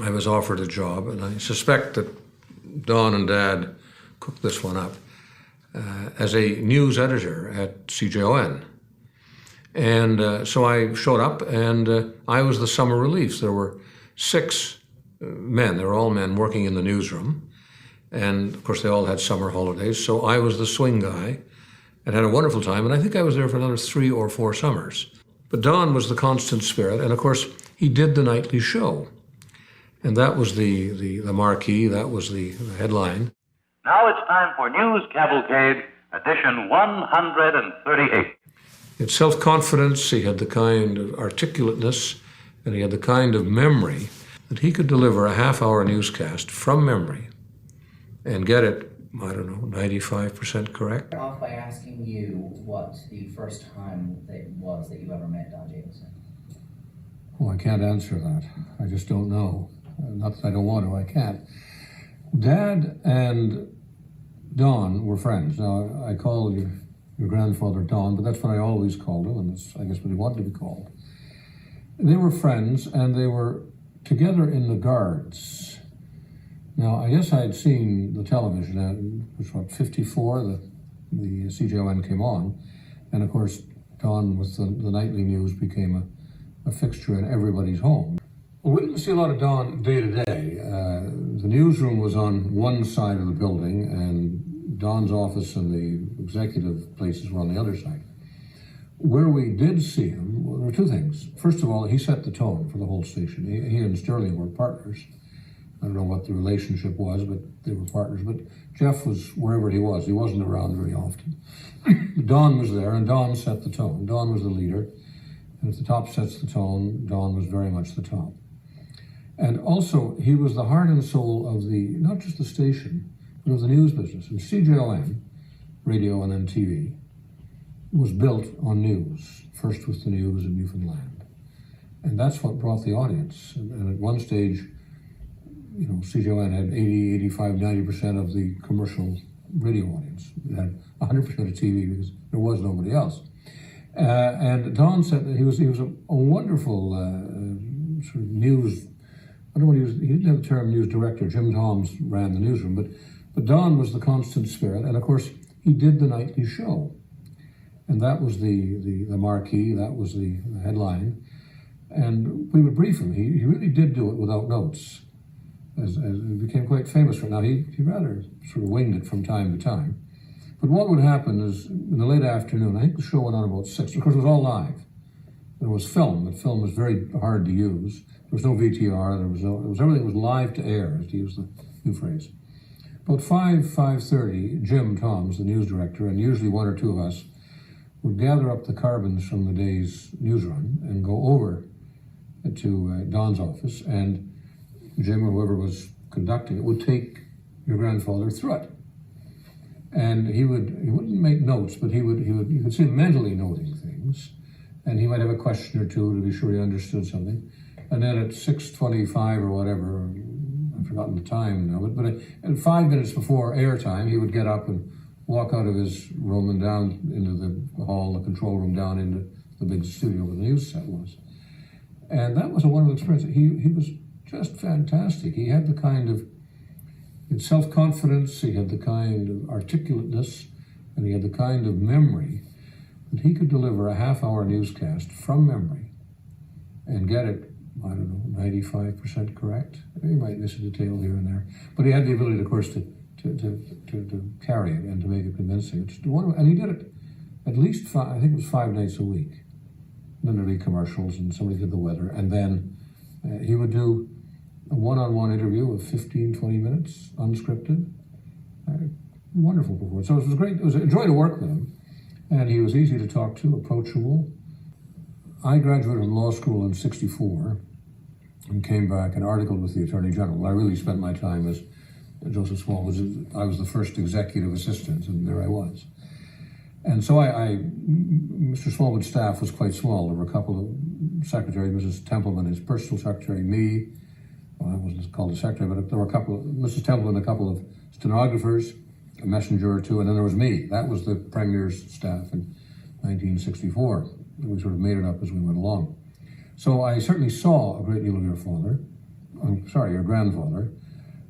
I was offered a job, and I suspect that Don and Dad cooked this one up, as a news editor at CJON. And so I showed up, and I was the summer relief. There were 6 men, they were all men working in the newsroom. And of course, they all had summer holidays, so I was the swing guy and had a wonderful time. And I think I was there for another 3 or 4 summers. But Don was the constant spirit, and of course, he did the nightly show. And that was the marquee, that was the headline. Now it's time for News Cavalcade, edition 138. He had self-confidence, he had the kind of articulateness, and he had the kind of memory that he could deliver a half-hour newscast from memory and get it, I don't know, 95% correct. Start off by asking you what the first time that was that you ever met Don Jamieson. Oh, I can't answer that. I just don't know. Not that I don't want to, I can't. Dad and Don were friends. Now, I call your grandfather Don, but that's what I always called him, and that's, I guess, what he wanted to be called. They were friends, and they were together in the Guards. Now, I guess I had seen the television, which was, 54, the CJON came on, and of course, Don with the nightly news became a fixture in everybody's home. Well, we didn't see a lot of Don day to day. The newsroom was on one side of the building, and Don's office and the executive places were on the other side. Where we did see him, well, there were 2 things. First of all, he set the tone for the whole station. He and Sterling were partners. I don't know what the relationship was, but they were partners. But Jeff was wherever he was. He wasn't around very often. Don was there, and Don set the tone. Don was the leader. And if the top sets the tone, Don was very much the top. And also, he was the heart and soul of not just the station, but of the news business. And CJON, radio and then TV, was built on news, first with the news in Newfoundland. And that's what brought the audience. And at one stage, you know, CJON had 80, 85, 90% of the commercial radio audience. It had 100% of TV because there was nobody else. And Don said that he was a wonderful sort of news. I don't know what he was. He didn't have the term news director. Jim Toms ran the newsroom, but Don was the constant spirit, and of course he did the nightly show, and that was the marquee. That was the headline, and we would brief him. He really did do it without notes, as he became quite famous for it. Now he rather sort of winged it from time to time, but what would happen is in the late afternoon. I think the show went on about 6. Of course, it was all live. There was film. The film was very hard to use. There was no VTR. Everything was live to air, to use the new phrase. About 5:30, Jim Toms, the news director, and usually 1 or 2 of us, would gather up the carbons from the day's news run and go over to Don's office, and Jim or whoever was conducting it would take your grandfather through it. And he wouldn't make notes, but you could see him mentally noting things, and he might have a question or 2 to be sure he understood something. And then at 6:25 or whatever, I've forgotten the time now, but at 5 minutes before airtime, he would get up and walk out of his room and down into the hall, the control room, down into the big studio where the news set was. And that was a wonderful experience. He was just fantastic. He had the kind of self-confidence, he had the kind of articulateness, and he had the kind of memory that he could deliver a half-hour newscast from memory and get it, I don't know, 95% correct. He might miss a detail here and there, but he had the ability, of course, to carry it and to make it convincing. And he did it at least 5, I think it was 5 nights a week. Then there'd be commercials and somebody did the weather, and then he would do a one-on-one interview of 15, 20 minutes, unscripted. Wonderful performance. So it was great. It was a joy to work with him, and he was easy to talk to, approachable. I graduated from law school in '64 and came back and articled with the Attorney General. I really spent my time as Joseph Smallwood. I was the first executive assistant, and there I was. And so Mr. Smallwood's staff was quite small. There were a couple of secretaries, Mrs. Templeman, his personal secretary, me. Well, I wasn't called a secretary, but there were a couple of, Mrs. Templeman, a couple of stenographers, a messenger or 2, and then there was me. That was the Premier's staff in 1964. We sort of made it up as we went along. So I certainly saw a great deal of your father. your grandfather,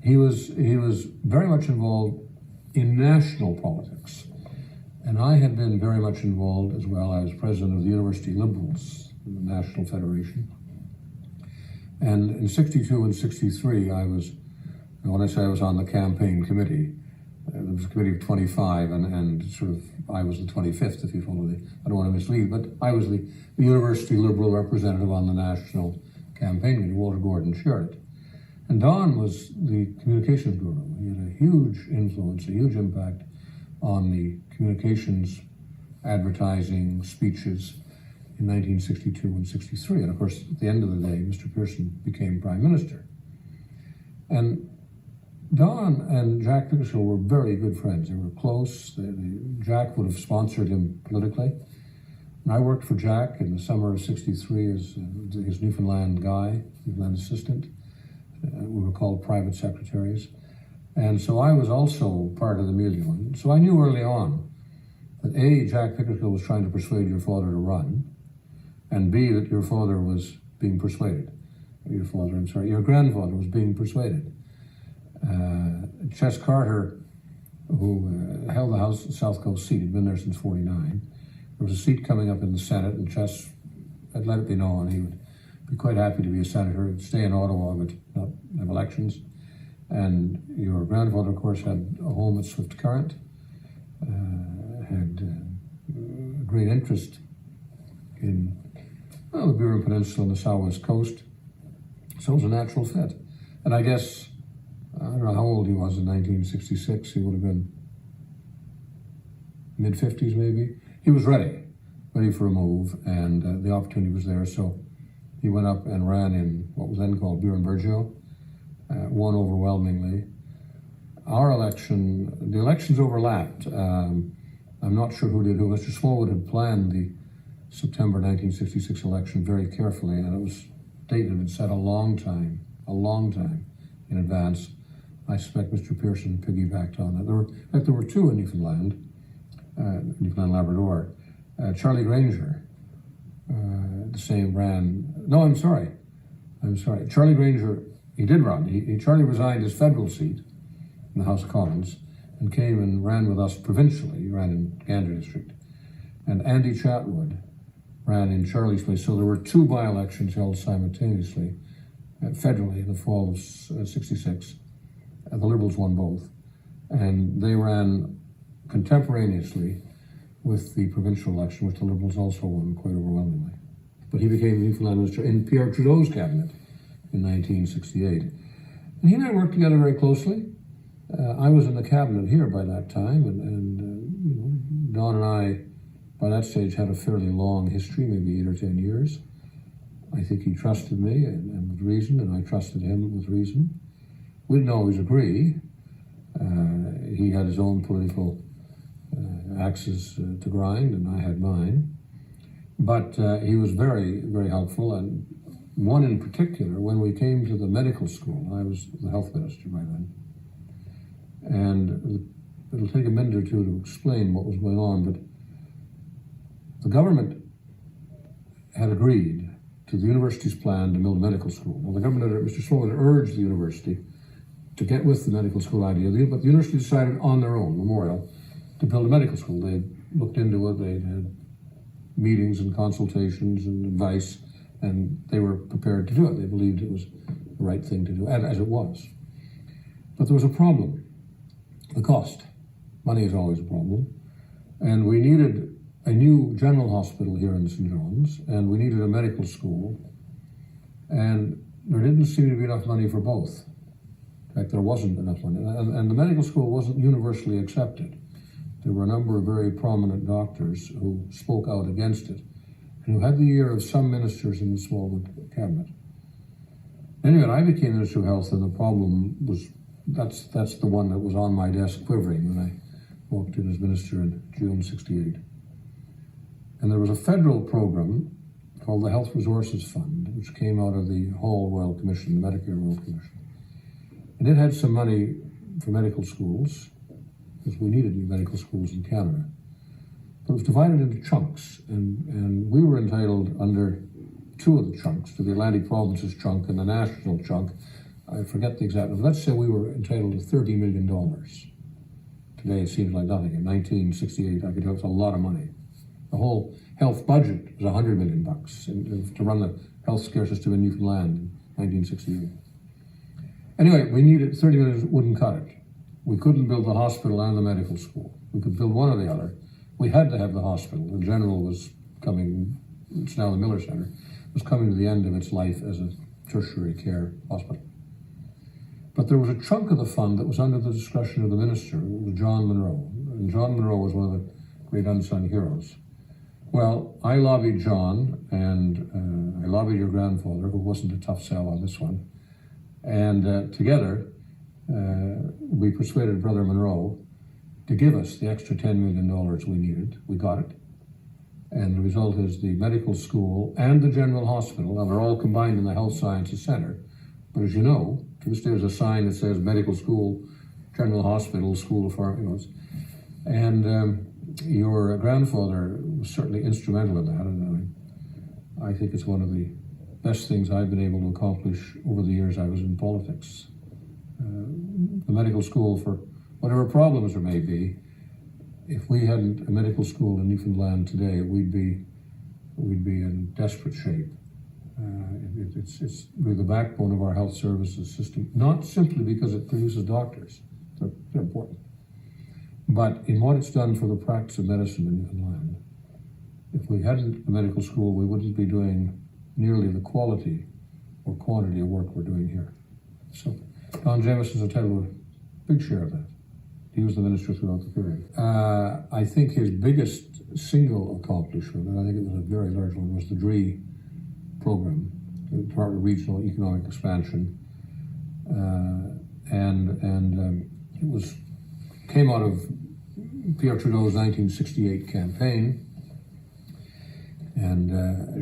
he was very much involved in national politics. And I had been very much involved as well. I was president of the University Liberals, the National Federation. And in 62 and 63, when I say I was on the campaign committee, there was a committee of 25, and sort of I was the 25th, if you follow me. I don't want to mislead, but I was the University Liberal representative on the national campaign committee. Walter Gordon chaired it. And Don was the communications guru. He had a huge influence, a huge impact on the communications, advertising, speeches in 1962 and 63. And of course, at the end of the day, Mr. Pearson became Prime Minister. And Don and Jack Pickersgill were very good friends. They were close. Jack would have sponsored him politically. And I worked for Jack in the summer of 63 as his Newfoundland guy, Newfoundland assistant. We were called private secretaries. And so I was also part of the milieu. And so I knew early on that A, Jack Pickersgill was trying to persuade your father to run, and B, that your father was being persuaded. Your grandfather was being persuaded. Ches Carter, who held the House South Coast seat, had been there since 49. There was a seat coming up in the Senate, and Ches had let it be known he would be quite happy to be a senator, he'd stay in Ottawa but not have elections. And your grandfather, of course, had a home at Swift Current, had a great interest in the Burin Peninsula and the southwest coast. So it was a natural fit. And I guess, I don't know how old he was in 1966. He would have been mid-50s maybe. He was ready for a move, and the opportunity was there. So he went up and ran in what was then called Burin-Burgeo, won overwhelmingly. Our election, the elections overlapped. I'm not sure who did who. Mr. Smallwood had planned the September 1966 election very carefully, and it was dated and set a long time in advance. I suspect Mr. Pearson piggybacked on that. There were two in Newfoundland, Labrador. Charlie Granger, the same ran. No, I'm sorry. Charlie Granger, he did run. Charlie resigned his federal seat in the House of Commons and came and ran with us provincially. He ran in Gander District. And Andy Chatwood ran in Charlie's place. So there were two by-elections held simultaneously federally in the fall of 66. The Liberals won both. And they ran contemporaneously with the provincial election, which the Liberals also won quite overwhelmingly. But he became the Newfoundland Minister in Pierre Trudeau's cabinet in 1968. And he and I worked together very closely. I was in the cabinet here by that time, and Don and I, by that stage, had a fairly long history, maybe 8 or 10 years. I think he trusted me, and with reason, and I trusted him with reason. We didn't always agree. He had his own political axes to grind, and I had mine. But he was very, very helpful, and one in particular, when we came to the medical school, I was the health minister by then, and it'll take a minute or two to explain what was going on, but the government had agreed to the university's plan to build a medical school. Well, the government, Mr. Smallwood, urged the university to get with the medical school idea, but the university decided on their own, Memorial, to build a medical school. They looked into it, they had meetings and consultations and advice, and they were prepared to do it. They believed it was the right thing to do, as it was. But there was a problem, the cost. Money is always a problem. And we needed a new general hospital here in St. John's, and we needed a medical school, and there didn't seem to be enough money for both. In fact, there wasn't enough money, and the medical school wasn't universally accepted. There were a number of very prominent doctors who spoke out against it, and who had the ear of some ministers in the Smallwood cabinet. Anyway, I became Minister of Health, and the problem was, that's the one that was on my desk quivering when I walked in as minister in June 68. And there was a federal program called the Health Resources Fund, which came out of the Hall Royal Commission, the Medicare Royal Commission. And it had some money for medical schools, because we needed new medical schools in Canada. But it was divided into chunks, and we were entitled under two of the chunks, to the Atlantic Provinces chunk and the national chunk, I forget the exact number. Let's say we were entitled to $30 million. Today it seems like nothing. In 1968, I could tell it's a lot of money. The whole health budget was $100 million to run the health care system in Newfoundland in 1968. Anyway, we needed 30 million, wouldn't cut it. We couldn't build the hospital and the medical school. We could build one or the other. We had to have the hospital. The General was coming, it's now the Miller Center, was coming to the end of its life as a tertiary care hospital. But there was a chunk of the fund that was under the discretion of the minister. It was John Munro. And John Munro was one of the great unsung heroes. Well, I lobbied John, and I lobbied your grandfather, who wasn't a tough sell on this one. And together, we persuaded Brother Munro to give us the extra $10 million we needed. We got it. And the result is the medical school and the general hospital, now they're all combined in the Health Sciences Center. But as you know, to this day there's a sign that says medical school, general hospital, school of pharmacy. And your grandfather was certainly instrumental in that. And I think it's one of the best things I've been able to accomplish over the years I was in politics. The medical school, for whatever problems there may be, if we hadn't a medical school in Newfoundland today, we'd be in desperate shape. It's really the backbone of our health services system, not simply because it produces doctors, they're important, but in what it's done for the practice of medicine in Newfoundland. If we hadn't a medical school, we wouldn't be doing nearly the quality or quantity of work we're doing here. So Don Jamieson's entitled to a big share of that. He was the minister throughout the period. I think his biggest single accomplishment, and I think it was a very large one, was the DRE program, the Department of Regional Economic Expansion, it came out of Pierre Trudeau's 1968 campaign, and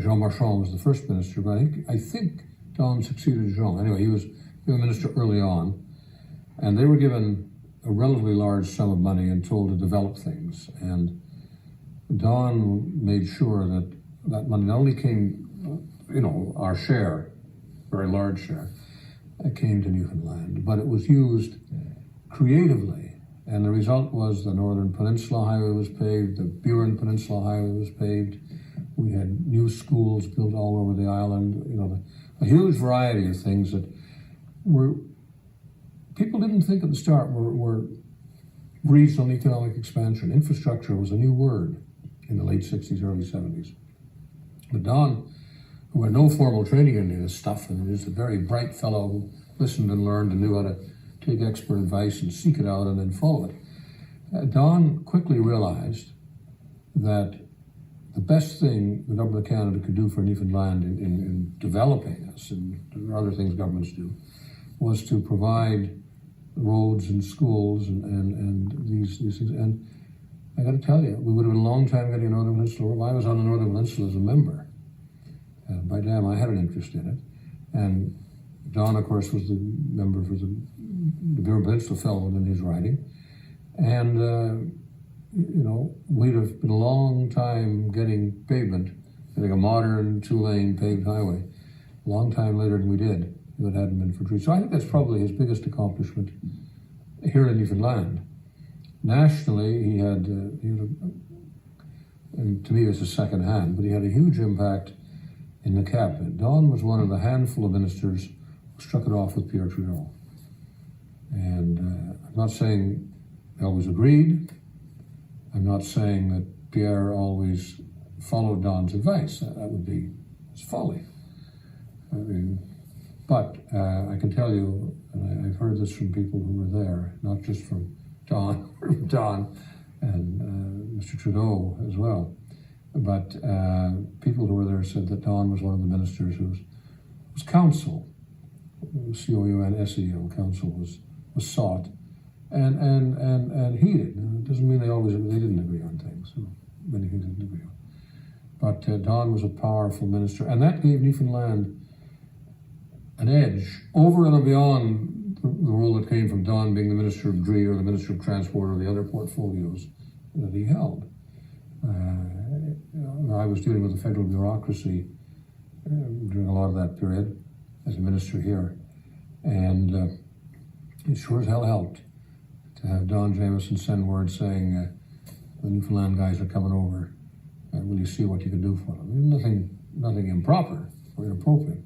Jean Marchand was the first minister. But I think Don succeeded Jean. Anyway, he was the minister early on, and they were given a relatively large sum of money and told to develop things. And Don made sure that that money not only came, our share, very large share, came to Newfoundland, but it was used creatively. And the result was the Northern Peninsula Highway was paved, the Burin Peninsula Highway was paved. We had new schools built all over the island, a huge variety of things that were, people didn't think at the start were regional economic expansion. Infrastructure was a new word in the late 60s, early 70s. But Don, who had no formal training in any of this stuff, and is a very bright fellow who listened and learned and knew how to take expert advice and seek it out and then follow it. Don quickly realized that the best thing the government of Canada could do for Newfoundland in developing us, and there are other things governments do, was to provide roads and schools and these things. And I got to tell you, we would have been a long time getting a Northern Peninsula. Well, I was on the Northern Peninsula as a member. By damn, I had an interest in it. And Don, of course, was the member for the Burin Peninsula Fellow in his riding. And, we'd have been a long time getting pavement, getting a modern two-lane paved highway, a long time later than we did if it hadn't been for trees. So I think that's probably his biggest accomplishment here in Newfoundland. Nationally, he had and to me it's a second hand, but he had a huge impact in the cabinet. Don was one of the handful of ministers who struck it off with Pierre Trudeau. And I'm not saying they always agreed. I'm not saying that Pierre always followed Don's advice. That would be folly. But I can tell you, and I've heard this from people who were there, not just from Don and Mr. Trudeau as well, but people who were there said that Don was one of the ministers whose counsel, COUN, counsel was sought and heeded. It doesn't mean they didn't agree on things. So many things they didn't agree on. But Don was a powerful minister, and that gave Newfoundland an edge over and beyond the role that came from Don being the Minister of DRE or the Minister of Transport or the other portfolios that he held. I was dealing with the federal bureaucracy during a lot of that period as a minister here. And it sure as hell helped to have Don Jamieson send word saying, the Newfoundland guys are coming over. Will you see what you can do for them? Nothing improper or inappropriate.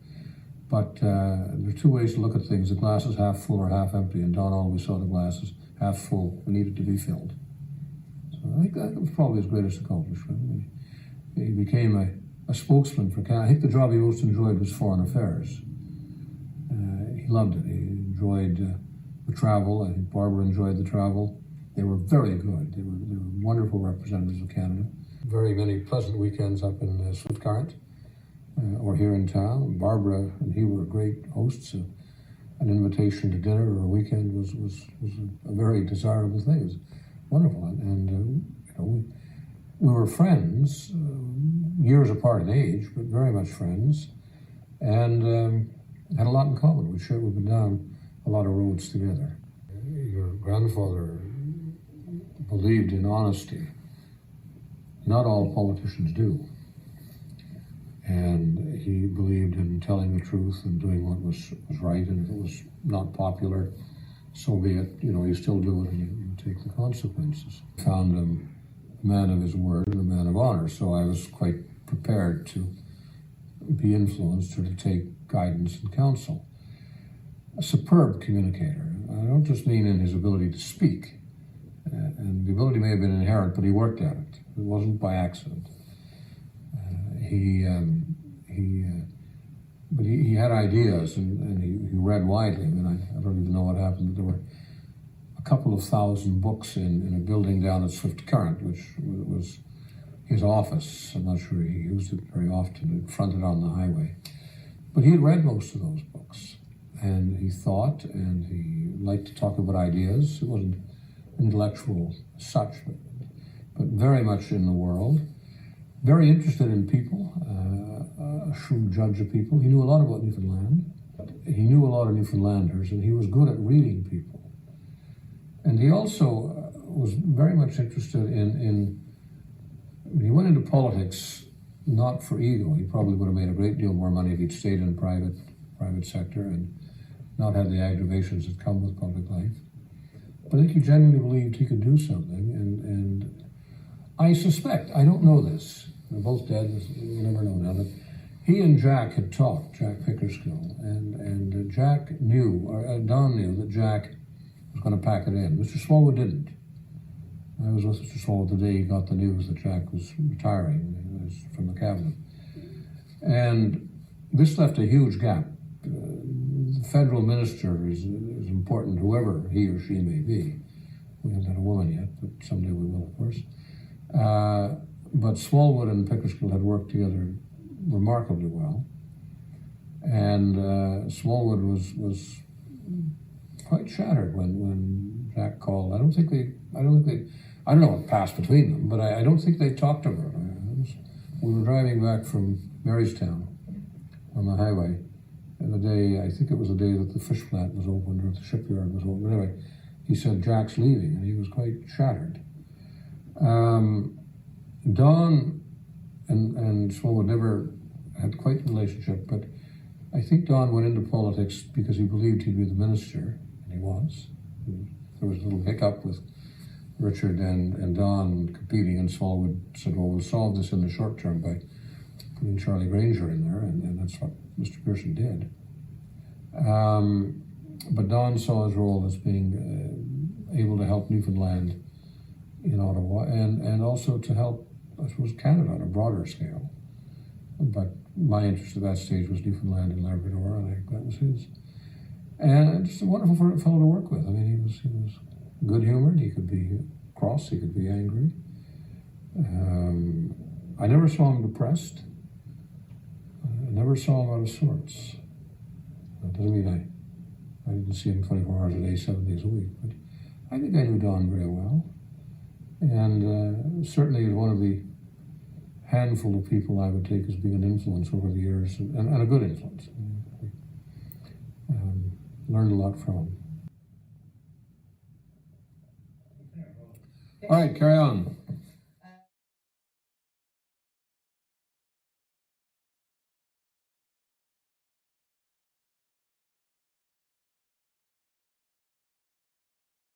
But there's two ways to look at things. The glass is half full or half empty, and Don always saw the glass as half full and needed to be filled. So I think that was probably his greatest accomplishment. He became a spokesman for Canada. I think the job he most enjoyed was foreign affairs. He loved it. He enjoyed the travel. I think Barbara enjoyed the travel. They were very good. They were wonderful representatives of Canada. Very many pleasant weekends up in Swift Current or here in town. Barbara and he were great hosts. An invitation to dinner or a weekend was a very desirable thing. It was wonderful. And we were friends, years apart in age, but very much friends, and had a lot in common. We've been down a lot of roads together. Your grandfather believed in honesty. Not all politicians do. And he believed in telling the truth and doing what was right, and if it was not popular, so be it. You still do it and you take the consequences. Found him a man of his word and a man of honor, so I was quite prepared to be influenced or to take guidance and counsel. A superb communicator. I don't just mean in his ability to speak, and the ability may have been inherent, but he worked at it. It wasn't by accident. But he had ideas, and he read widely. I mean, I don't even know what happened, but there were a couple of thousand books in a building down at Swift Current, which was his office. I'm not sure he used it very often. It fronted on the highway. But he had read most of those books, and he thought, and he liked to talk about ideas. It wasn't intellectual as such, but very much in the world. Very interested in people, a shrewd judge of people. He knew a lot about Newfoundland. He knew a lot of Newfoundlanders, and he was good at reading people. And he also was very much interested in he went into politics not for ego. He probably would have made a great deal more money if he'd stayed in private sector and not had the aggravations that come with public life. But I think he genuinely believed he could do something, and I suspect, I don't know this, they're both dead, we'll never know now, but he and Jack had talked, Jack Pickersgill, and Jack knew, or Don knew that Jack was going to pack it in. Mr. Smallwood didn't. I was with Mr. Smallwood the day he got the news that Jack was retiring from the cabinet. And this left a huge gap. The federal minister is important, whoever he or she may be. We haven't had a woman yet, but someday we will, of course. But Smallwood and Pickersgill had worked together remarkably well. And Smallwood was quite shattered when Jack called. I don't know what passed between them, but I don't think they talked about it. We were driving back from Marystown on the highway, and I think it was the day that the fish plant was opened or the shipyard was opened. Anyway, he said, Jack's leaving, and he was quite shattered. Don and Smallwood never had quite the relationship, but I think Don went into politics because he believed he'd be the minister, and he was. There was a little hiccup with Richard and Don competing, and Smallwood said, well, we'll solve this in the short term by putting Charlie Granger in there, and that's what Mr. Pearson did. But Don saw his role as being able to help Newfoundland in Ottawa, and also to help, I suppose, Canada on a broader scale. But my interest at that stage was Newfoundland and Labrador, and I think that was his. And just a wonderful fellow to work with. I mean, he was good-humored. He could be cross. He could be angry. I never saw him depressed. I never saw him out of sorts. That doesn't mean I didn't see him 24 hours a day, 7 days a week. But I think I knew Don very well. And certainly one of the handful of people I would take as being an influence over the years, and a good influence. Learned a lot from him. All right, carry on.